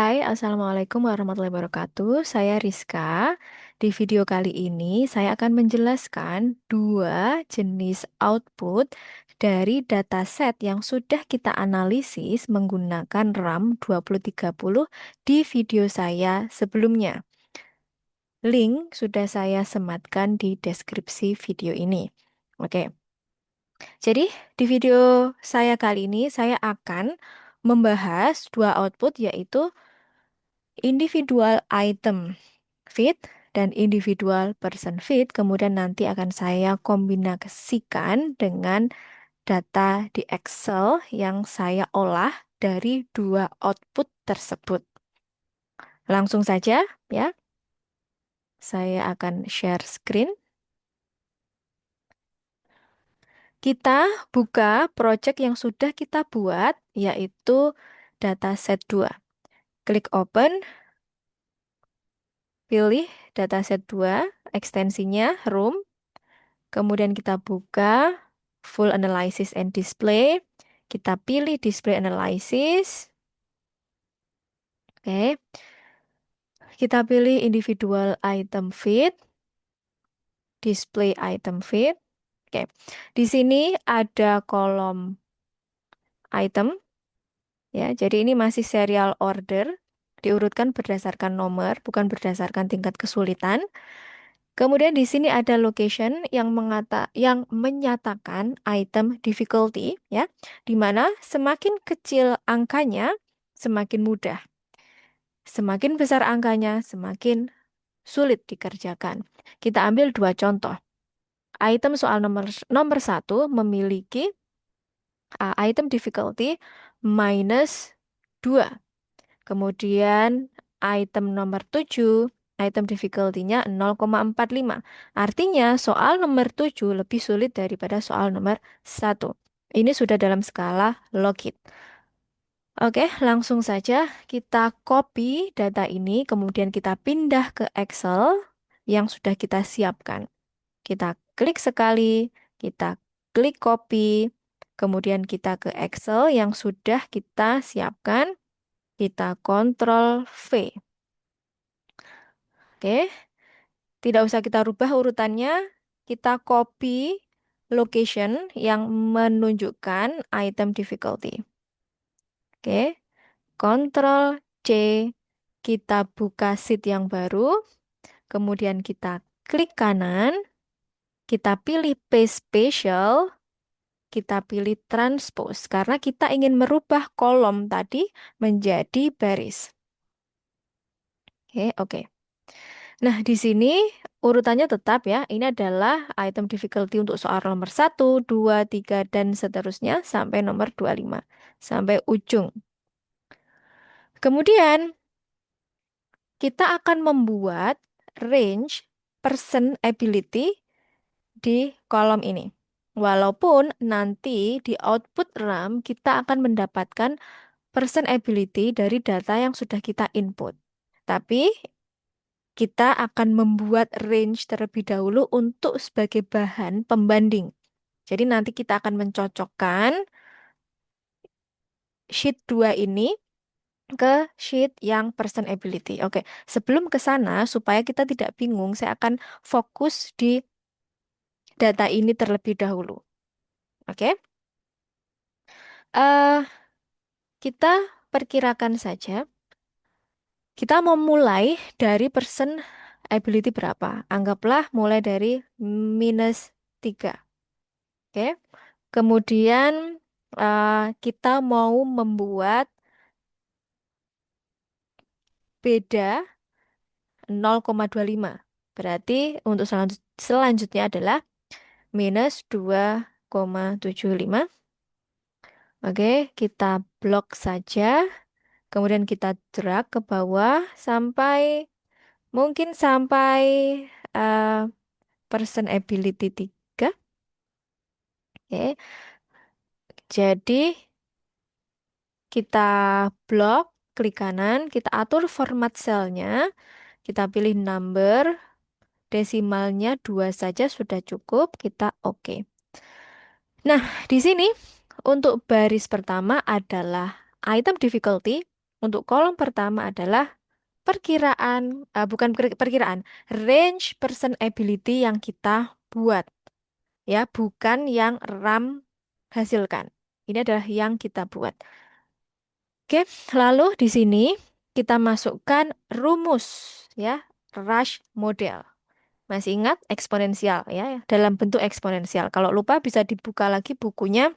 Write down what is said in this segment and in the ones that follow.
Hai, Assalamualaikum warahmatullahi wabarakatuh. Saya Rizka. Di video kali ini, saya akan menjelaskan dua jenis output dari dataset yang sudah kita analisis menggunakan RAM 2030 di video saya sebelumnya. Link sudah saya sematkan di deskripsi video ini. Oke, jadi di video saya kali ini, saya akan membahas dua output yaitu individual item feed dan individual person feed. Kemudian nanti akan saya kombinasikan dengan data di Excel yang saya olah dari dua output tersebut. Langsung saja ya, saya akan share screen. Kita buka project yang sudah kita buat, yaitu dataset 2. Klik open, pilih dataset 2, ekstensinya room. Kemudian kita buka full analysis and display. Kita pilih display analysis. Oke, kita pilih individual item feed, display item feed. Oke, di sini ada kolom item ya. Jadi ini masih serial order, diurutkan berdasarkan nomor, bukan berdasarkan tingkat kesulitan. Kemudian di sini ada location yang menyatakan item difficulty ya, di mana semakin kecil angkanya semakin mudah. Semakin besar angkanya semakin sulit dikerjakan. Kita ambil dua contoh. Item soal nomor satu memiliki item difficulty -2. Kemudian item nomor 7, item difficulty-nya 0,45. Artinya soal nomor 7 lebih sulit daripada soal nomor satu. Ini sudah dalam skala logit. Oke, langsung saja kita copy data ini, kemudian kita pindah ke Excel yang sudah kita siapkan. Kita klik sekali, kita klik copy, kemudian kita ke Excel yang sudah kita siapkan. Kita Ctrl V. Oke, tidak usah kita rubah urutannya. Kita copy location yang menunjukkan item difficulty. Oke, Ctrl C. Kita buka sheet yang baru. Kemudian kita klik kanan. Kita pilih paste spatial. Kita pilih transpose. Karena kita ingin merubah kolom tadi menjadi baris. Oke. Nah, di sini urutannya tetap ya. Ini adalah item difficulty untuk soal nomor 1, 2, 3, dan seterusnya sampai nomor 25. Sampai ujung. Kemudian, kita akan membuat range person ability di kolom ini. Walaupun nanti di output RAM kita akan mendapatkan person ability dari data yang sudah kita input. Tapi kita akan membuat range terlebih dahulu untuk sebagai bahan pembanding. Jadi nanti kita akan mencocokkan sheet 2 ini ke sheet yang person ability. Oke, sebelum ke sana supaya kita tidak bingung, saya akan fokus di data ini terlebih dahulu. Oke. eh kita perkirakan saja. Kita mau mulai dari person ability berapa? Anggaplah mulai dari -3. Oke. Kemudian kita mau membuat beda 0,25. Berarti untuk selanjutnya adalah -2,75. Oke, kita blok saja. Kemudian kita drag ke bawah sampai mungkin sampai eh, person ability 3. Oke, jadi kita blok, klik kanan, kita atur format selnya, kita pilih number, desimalnya 2 saja sudah cukup, kita oke. Nah, di sini untuk baris pertama adalah item difficulty. Untuk kolom pertama adalah perkiraan, bukan perkiraan, range person ability yang kita buat, ya, bukan yang RAM hasilkan. Ini adalah yang kita buat. Oke, lalu di sini kita masukkan rumus, ya, Rush model. Masih ingat eksponensial, ya, dalam bentuk eksponensial. Kalau lupa bisa dibuka lagi bukunya,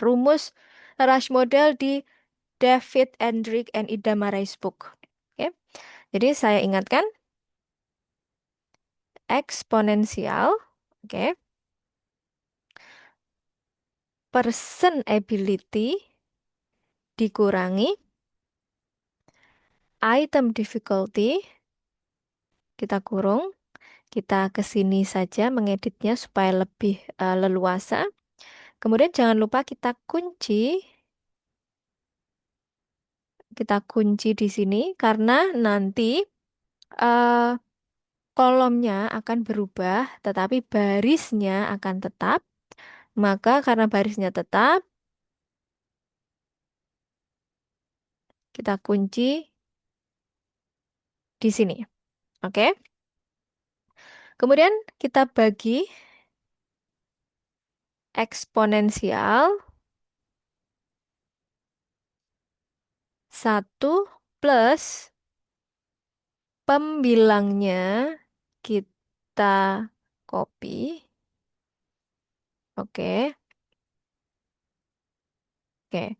rumus Rush model di David Endrick and Ida Marais book. Oke. Jadi saya ingatkan eksponensial, oke, person ability dikurangi item difficulty, kita kurung, kita ke sini saja mengeditnya supaya lebih leluasa. Kemudian jangan lupa kita kunci di sini karena nanti eh, kolomnya akan berubah, tetapi barisnya akan tetap. Maka karena barisnya tetap, kita kunci di sini. Oke. Kemudian kita bagi eksponensial 1 plus pembilangnya kita copy. Oke. Oke.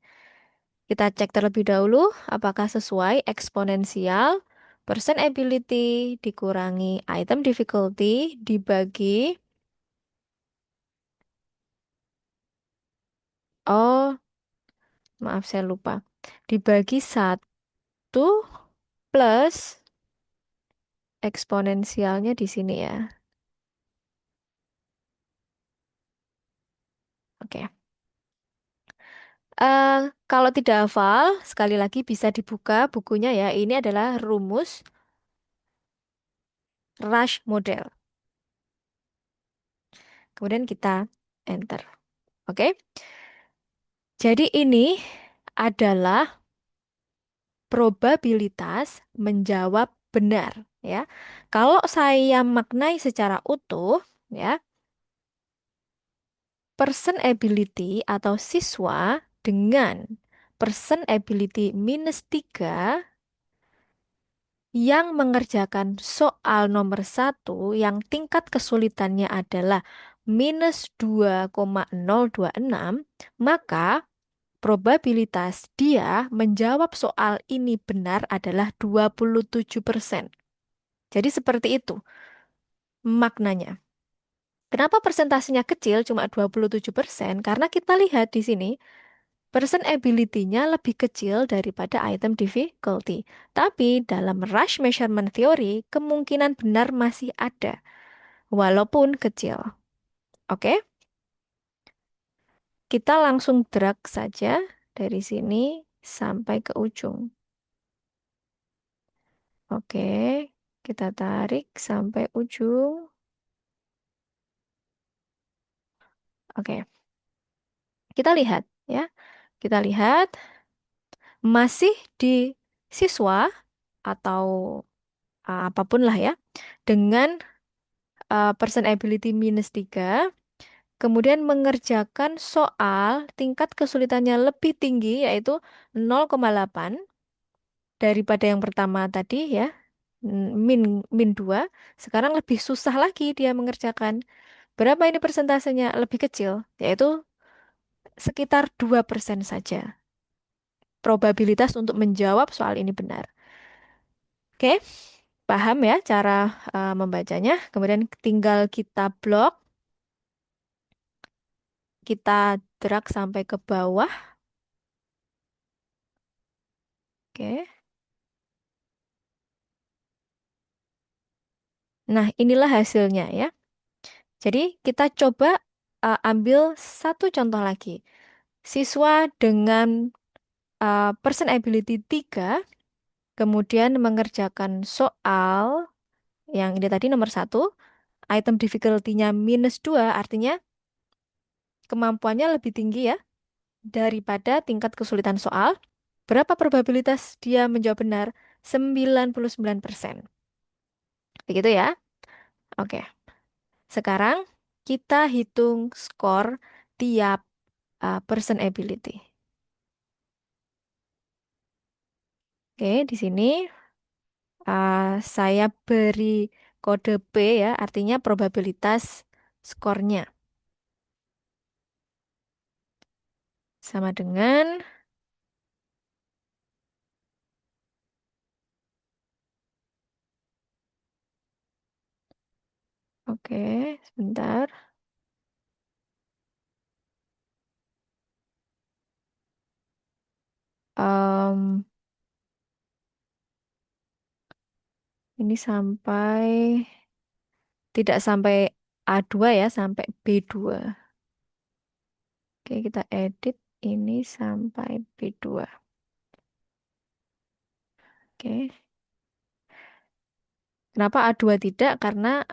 Kita cek terlebih dahulu apakah sesuai eksponensial percent ability dikurangi item difficulty dibagi, oh maaf saya lupa, dibagi 1 plus eksponensialnya di sini ya. Oke. Kalau tidak hafal, sekali lagi bisa dibuka bukunya ya. Ini adalah rumus Rush model. Kemudian kita enter. Oke. Jadi ini adalah probabilitas menjawab benar ya. Kalau saya maknai secara utuh ya, person ability atau siswa dengan person ability -3 yang mengerjakan soal nomor 1 yang tingkat kesulitannya adalah -2,026, maka probabilitas dia menjawab soal ini benar adalah 27%. Jadi seperti itu maknanya. Kenapa persentasenya kecil cuma 27%? Karena kita lihat di sini person ability-nya lebih kecil daripada item difficulty. Tapi dalam rush measurement theory, kemungkinan benar masih ada, walaupun kecil. Oke, kita langsung drag saja dari sini sampai ke ujung. Oke, kita tarik sampai ujung. Oke, kita lihat ya. Kita lihat masih di siswa atau apapun lah ya, dengan person ability -3, kemudian mengerjakan soal tingkat kesulitannya lebih tinggi, yaitu 0,8 daripada yang pertama tadi ya, min min 2. Sekarang lebih susah lagi dia mengerjakan. Berapa ini persentasenya? Lebih kecil, yaitu sekitar 2% saja. Probabilitas untuk menjawab soal ini benar. Oke, paham ya cara membacanya. Kemudian tinggal kita blok, kita drag sampai ke bawah. Oke. Nah, inilah hasilnya ya. Jadi kita coba ambil satu contoh lagi. Siswa dengan person ability 3 kemudian mengerjakan soal yang ini tadi nomor 1, item difficulty-nya -2, artinya kemampuannya lebih tinggi ya daripada tingkat kesulitan soal. Berapa probabilitas dia menjawab benar? 99%. Begitu ya. Oke. Sekarang kita hitung skor tiap person ability. Oke, di sini saya beri kode P ya, artinya probabilitas skornya. Sama dengan, oke, sebentar. Em, ini sampai, tidak sampai A2 ya, sampai B2. Oke, kita edit ini sampai B2. Oke. Kenapa A2 tidak? Karena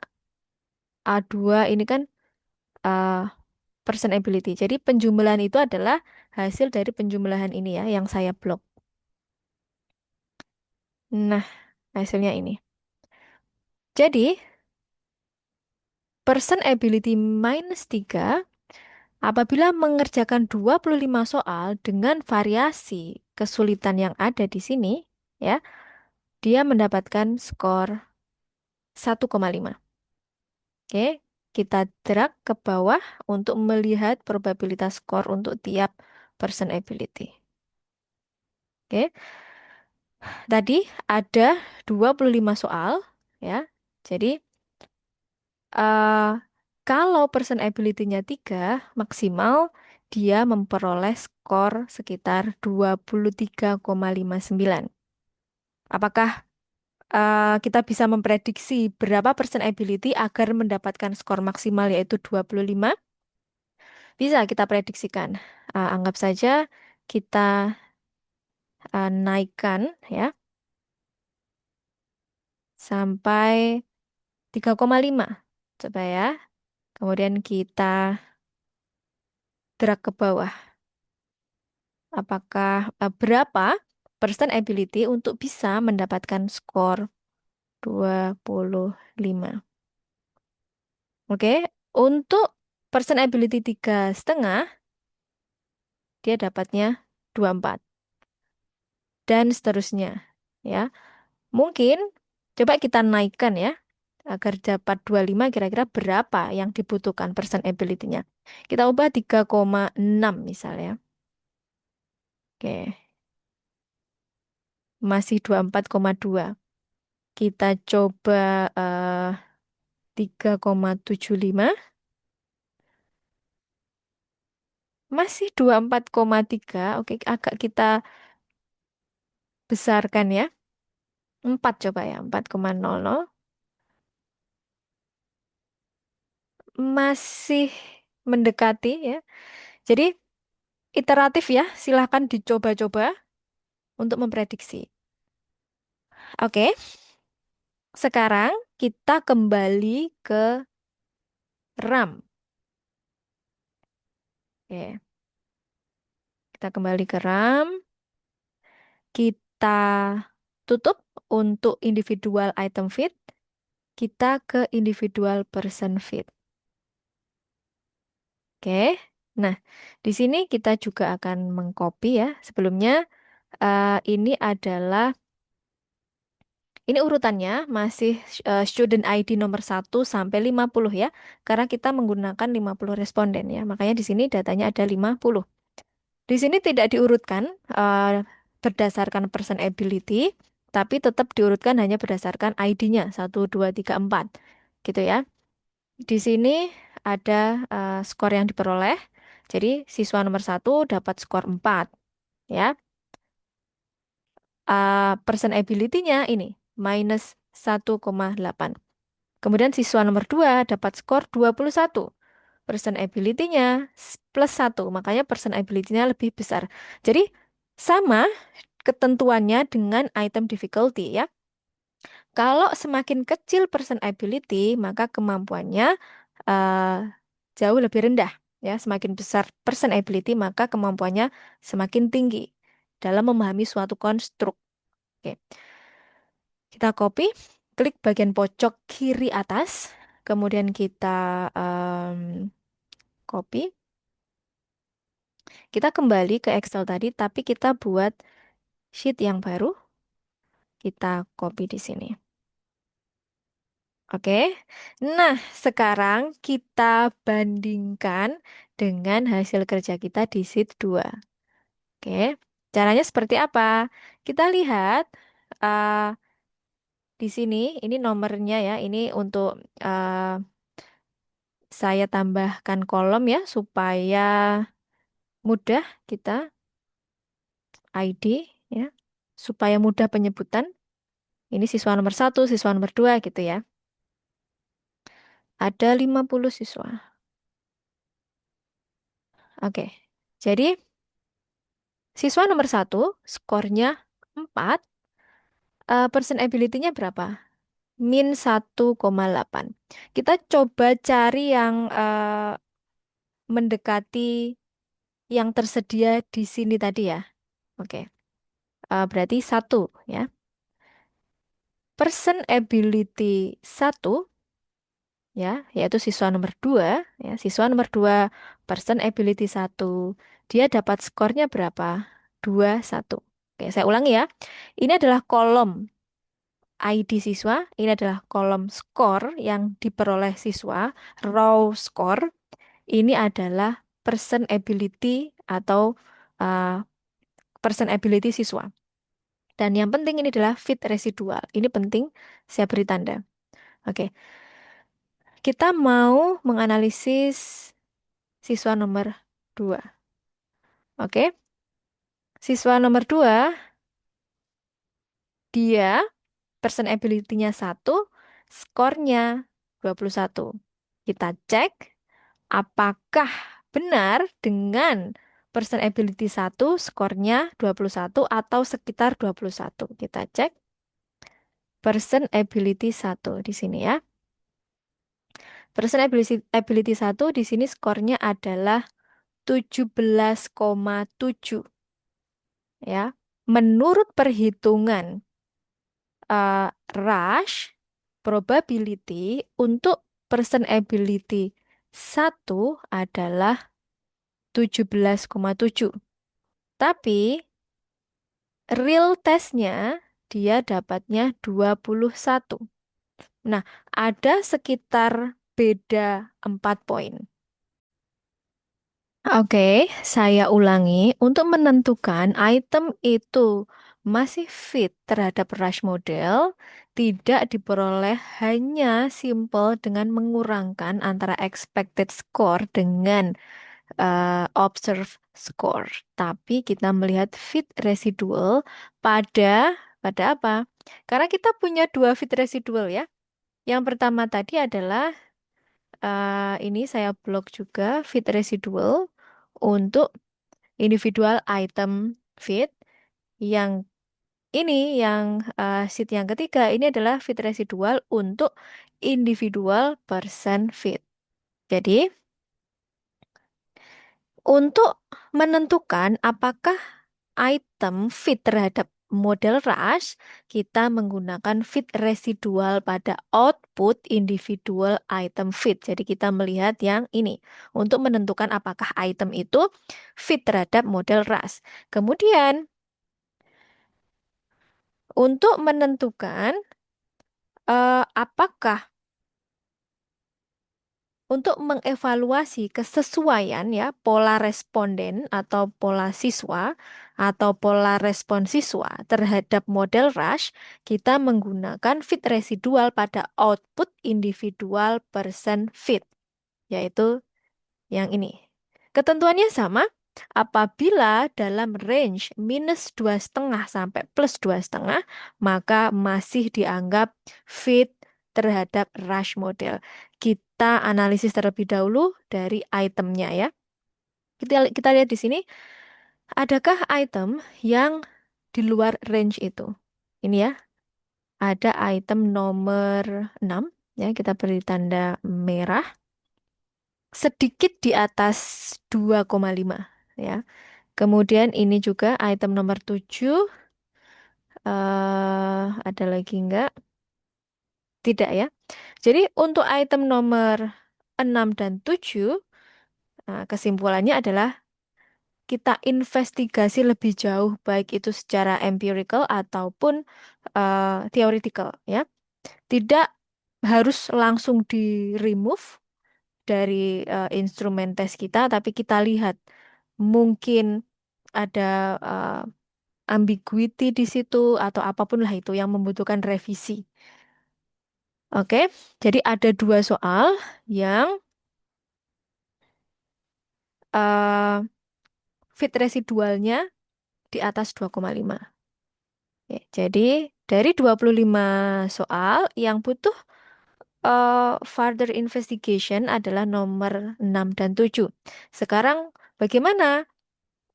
A2 ini kan uh, person ability. Jadi penjumlahan itu adalah hasil dari penjumlahan ini ya, yang saya blok. Nah, hasilnya ini. Jadi, person ability -3 apabila mengerjakan 25 soal dengan variasi kesulitan yang ada di sini, ya, dia mendapatkan skor 1,5. Oke, kita drag ke bawah untuk melihat probabilitas skor untuk tiap person ability. Oke, tadi ada 25 soal, ya. Jadi, eh, kalau person ability-nya 3, maksimal dia memperoleh skor sekitar 23,59. Apakah kita bisa memprediksi berapa person ability agar mendapatkan skor maksimal yaitu 25? Bisa kita prediksikan. Anggap saja kita naikkan ya sampai 3,5. Coba ya. Kemudian kita drag ke bawah. Apakah berapa persen ability untuk bisa mendapatkan skor 25? Oke, untuk persen ability 3,5 dia dapatnya 24 dan seterusnya ya. Mungkin coba kita naikkan ya agar dapat 25 kira-kira berapa yang dibutuhkan persen ability-nya. Kita ubah 3,6 misalnya. Oke, masih 24,2. Kita coba 3,75. Masih 24,3. Oke, agak kita besarkan ya. 4 coba ya, 4,00. Masih mendekati ya. Jadi iteratif ya, silahkan dicoba-coba untuk memprediksi. Oke, sekarang kita kembali ke RAM. Oke, kita kembali ke RAM. Kita tutup untuk individual item feed. Kita ke individual person feed. Oke. Nah, di sini kita juga akan mengcopy ya. Sebelumnya ini adalah ini urutannya masih student ID nomor 1 sampai 50 ya. Karena kita menggunakan 50 responden ya. Makanya di sini datanya ada 50. Di sini tidak diurutkan berdasarkan person ability, tapi tetap diurutkan hanya berdasarkan ID-nya 1, 2, 3, 4. Gitu ya. Di sini ada skor yang diperoleh. Jadi siswa nomor 1 dapat skor 4 ya. Person ability-nya ini -1,8. Kemudian siswa nomor 2 dapat skor 21. Person ability-nya +1. Makanya person ability-nya lebih besar. Jadi sama ketentuannya dengan item difficulty ya. Kalau semakin kecil person ability, maka kemampuannya eh, jauh lebih rendah. Ya, semakin besar person ability, maka kemampuannya semakin tinggi. dalam memahami suatu konstruk. Oke, kita copy, klik bagian pojok kiri atas, kemudian kita copy. Kita kembali ke Excel tadi, tapi kita buat sheet yang baru. Kita copy di sini. Oke. Nah, sekarang kita bandingkan dengan hasil kerja kita di sheet 2. Oke. Caranya seperti apa? Kita lihat uh, di sini, ini nomornya ya. Ini untuk uh, saya tambahkan kolom ya, supaya mudah kita ID ya, supaya mudah penyebutan. Ini siswa nomor 1, siswa nomor 2 gitu ya. Ada 50 siswa. Oke. Jadi siswa nomor 1 skornya 4, persen ability-nya berapa? Min 1,8. Kita coba cari yang mendekati yang tersedia di sini tadi ya. Oke. Berarti 1 ya. Persen ability 1 ya, yaitu siswa nomor 2 ya. Siswa nomor 2 person ability 1. Dia dapat skornya berapa? 21. Oke, saya ulangi ya. Ini adalah kolom ID siswa, ini adalah kolom skor yang diperoleh siswa, raw score. Ini adalah person ability atau uh, person ability siswa. Dan yang penting ini adalah fit residual. Ini penting, saya beri tanda. Oke, kita mau menganalisis siswa nomor 2. Oke, siswa nomor 2, dia person ability-nya 1, skornya 21. Kita cek apakah benar dengan person ability 1, skornya 21 atau sekitar 21. Kita cek person ability 1 di sini ya. Person ability 1 di sini skornya adalah 17,7 ya. Menurut perhitungan rush probability untuk person ability 1 adalah 17,7. Tapi real testnya dia dapatnya 21. Nah, ada sekitar beda 4 poin. Oke, saya ulangi. Untuk menentukan item itu masih fit terhadap rush model, tidak diperoleh hanya simple dengan mengurangkan antara expected score dengan observed score. Tapi kita melihat fit residual pada apa? Karena kita punya dua fit residual ya. Yang pertama tadi adalah ini saya blok juga fit residual untuk individual item fit. Yang ini yang sheet yang ketiga ini adalah fit residual untuk individual person fit. Jadi untuk menentukan apakah item fit terhadap model rush, kita menggunakan fit residual pada output individual item fit. Jadi kita melihat yang ini untuk menentukan apakah item itu fit terhadap model rush. Kemudian untuk menentukan apakah untuk mengevaluasi kesesuaian ya pola responden atau pola siswa atau pola respon siswa terhadap model rush, kita menggunakan fit residual pada output individual person fit, yaitu yang ini. Ketentuannya sama. Apabila dalam range minus 2,5 sampai plus 2,5, maka masih dianggap fit terhadap rush model. Kita analisis terlebih dahulu dari itemnya ya. Kita lihat di sini, adakah item yang di luar range itu? Ini ya, ada item nomor 6 ya, kita beri tanda merah sedikit di atas 2,5 ya. Kemudian ini juga item nomor 7. Ada lagi enggak? Tidak ya. Jadi untuk item nomor 6 dan 7, kesimpulannya adalah kita investigasi lebih jauh, baik itu secara empirical ataupun theoretical ya. Tidak harus langsung di remove dari instrumen tes kita, tapi kita lihat mungkin ada ambiguity di situ atau apapun lah itu yang membutuhkan revisi. Oke, jadi ada dua soal yang eh, fit residualnya di atas 2,5. Ya, jadi dari 25 soal yang butuh further investigation adalah nomor 6 dan 7. Sekarang bagaimana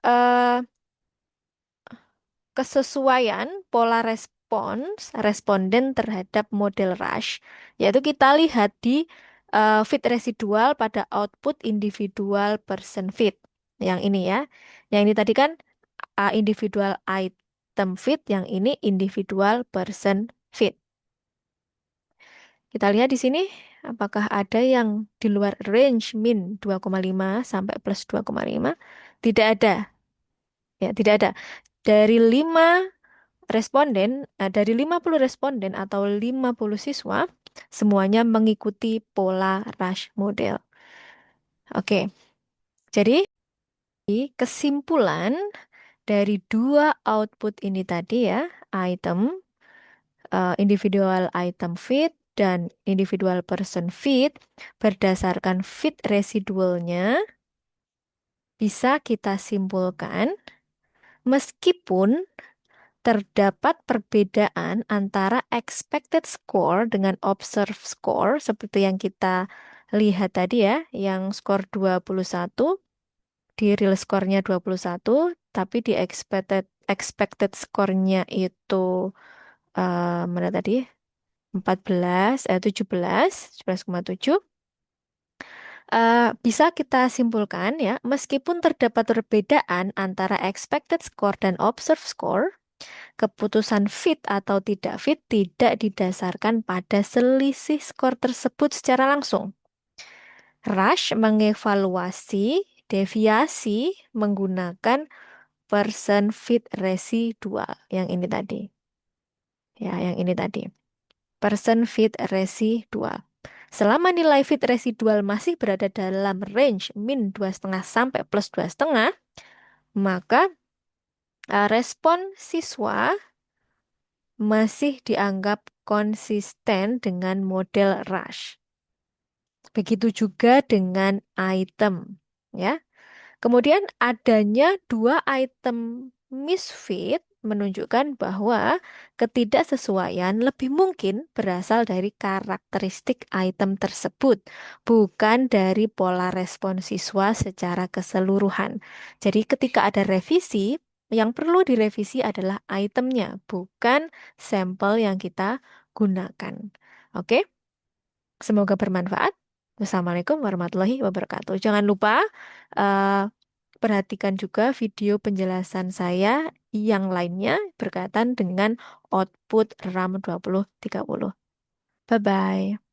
eh, kesesuaian pola respons responden terhadap model Rush, yaitu kita lihat di fit residual pada output individual person fit. Yang ini ya. Yang ini tadi kan individual item fit, yang ini individual person fit. Kita lihat di sini apakah ada yang di luar range min 2,5 sampai plus 2,5. Tidak ada. Ya, tidak ada. Dari 5 responden, dari 50 responden atau 50 siswa, semuanya mengikuti pola Rush model. Oke, jadi kesimpulan dari dua output ini tadi ya, item, individual item fit dan individual person fit, berdasarkan fit residualnya, bisa kita simpulkan meskipun terdapat perbedaan antara expected score dengan observed score seperti yang kita lihat tadi ya, yang skor 21, di real score-nya 21, tapi di expected score-nya itu mana tadi? 17,7. Bisa kita simpulkan ya, meskipun terdapat perbedaan antara expected score dan observed score, keputusan fit atau tidak fit tidak didasarkan pada selisih skor tersebut secara langsung. Rush mengevaluasi deviasi menggunakan person fit residual yang ini tadi. Ya, yang ini tadi. Person fit residual. Selama nilai fit residual masih berada dalam range min 2,5 sampai plus 2,5, maka respon siswa masih dianggap konsisten dengan model Rush. Begitu juga dengan item, ya. Kemudian adanya dua item misfit menunjukkan bahwa ketidaksesuaian lebih mungkin berasal dari karakteristik item tersebut, bukan dari pola respon siswa secara keseluruhan. Jadi ketika ada revisi, yang perlu direvisi adalah itemnya, bukan sampel yang kita gunakan. Oke, semoga bermanfaat. Wassalamualaikum warahmatullahi wabarakatuh. Jangan lupa eh, perhatikan juga video penjelasan saya yang lainnya berkaitan dengan output RAM 2030. Bye-bye.